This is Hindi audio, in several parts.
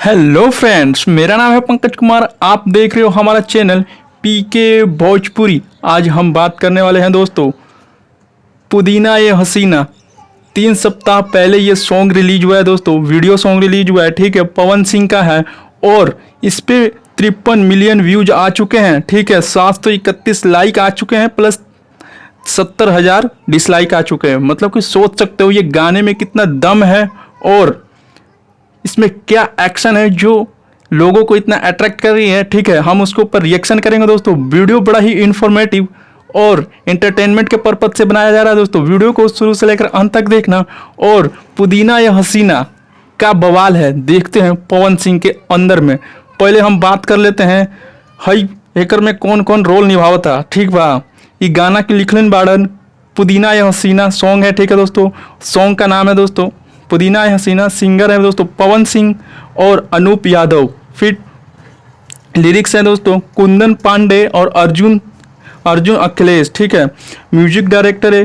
हेलो फ्रेंड्स, मेरा नाम है पंकज कुमार। आप देख रहे हो हमारा चैनल पीके भोजपुरी। आज हम बात करने वाले हैं दोस्तों पुदीना ये हसीना। 3 सप्ताह पहले ये सॉन्ग रिलीज हुआ है दोस्तों, वीडियो सॉन्ग रिलीज हुआ है, ठीक है। पवन सिंह का है और इस पे 53 मिलियन व्यूज आ चुके हैं, ठीक है। 731 लाइक आ चुके हैं प्लस 70,000 डिसलाइक आ चुके हैं। मतलब कि सोच सकते हो ये गाने में कितना दम है और इसमें क्या एक्शन है जो लोगों को इतना अट्रैक्ट कर रही है, ठीक है। हम उसके ऊपर रिएक्शन करेंगे दोस्तों। वीडियो बड़ा ही इंफॉर्मेटिव और एंटरटेनमेंट के पर्पज से बनाया जा रहा है दोस्तों। वीडियो को शुरू से लेकर अंत तक देखना। और पुदीना या हसीना का बवाल है, देखते हैं पवन सिंह के अंदर में। पहले हम बात कर लेते हैं हई एकर में कौन कौन रोल निभावता, ठीक बा। ये गाना की लिखलन बाड़न पुदीना या हसीना सॉन्ग है, ठीक है दोस्तों। सॉन्ग का नाम है दोस्तों पुदीना या हसीना। सिंगर है दोस्तों पवन सिंह और अनूप यादव। फिर लिरिक्स है दोस्तों कुंदन पांडे और अर्जुन अखिलेश, ठीक है। म्यूजिक डायरेक्टर है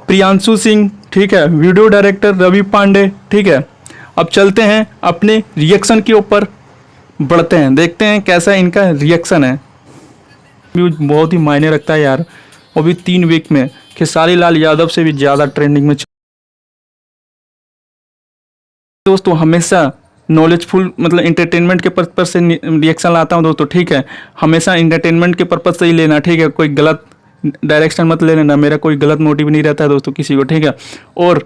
प्रियांशु सिंह, ठीक है। वीडियो डायरेक्टर रवि पांडे, ठीक है। अब चलते हैं अपने रिएक्शन के ऊपर बढ़ते हैं, देखते हैं कैसा इनका रिएक्शन है। व्यूज बहुत ही मायने रखता है यार। वो भी 3 वीक में खेसारी लाल यादव से भी ज़्यादा ट्रेंडिंग में। दोस्तों हमेशा नॉलेजफुल मतलब इंटरटेनमेंट के पर्पज से रिएक्शन लाता हूँ दोस्तों, ठीक है। हमेशा इंटरटेनमेंट के पर्पज से ही लेना, ठीक है। कोई गलत डायरेक्शन मत ले लेना, मेरा कोई गलत मोटिव नहीं रहता है दोस्तों किसी को, ठीक है। और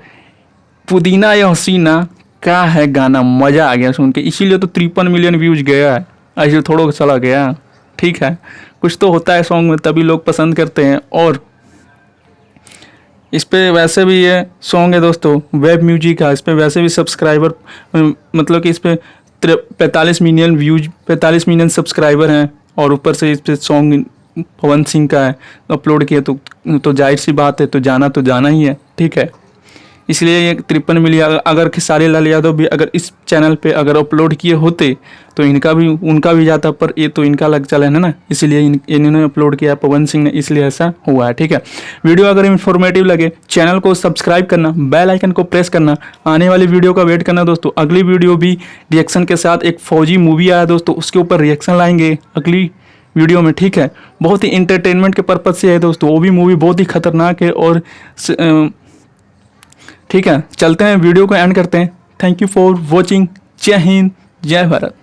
पुदीना या हसीना क्या है गाना, मज़ा आ गया सुन के, इसीलिए तो 53 मिलियन व्यूज गया है। ऐसे थोड़ा चला गया, ठीक है। कुछ तो होता है सॉन्ग में तभी लोग पसंद करते हैं। और इस पे वैसे भी ये सॉन्ग है दोस्तों वेब म्यूजिक है, इस पे वैसे भी सब्सक्राइबर मतलब कि इस पे 45 मिलियन व्यूज, 45 मिलियन सब्सक्राइबर हैं। और ऊपर से इस पे सॉन्ग पवन सिंह का है, अपलोड किया तो जाहिर सी बात है, तो जाना ही है, ठीक है। इसलिए ये 53 मिलियन अगर खेसारी लाल यादव भी अगर इस चैनल पे अगर अपलोड किए होते तो उनका भी जाता, पर ये तो इनका लग चला है ना, इसलिए इन्होंने अपलोड किया पवन सिंह ने, इसलिए ऐसा हुआ है, ठीक है। वीडियो अगर इन्फॉर्मेटिव लगे चैनल को सब्सक्राइब करना, बेल आइकन को प्रेस करना, आने वाली वीडियो का वेट करना दोस्तों। अगली वीडियो भी रिएक्शन के साथ एक फौजी मूवी आया दोस्तों, उसके ऊपर रिएक्शन लाएंगे अगली वीडियो में, ठीक है। बहुत ही इंटरटेनमेंट के पर्पज से है दोस्तों, वो भी मूवी बहुत ही खतरनाक है। और ठीक है, चलते हैं वीडियो को एंड करते हैं। Thank you for watching. जय हिंद, जय भारत।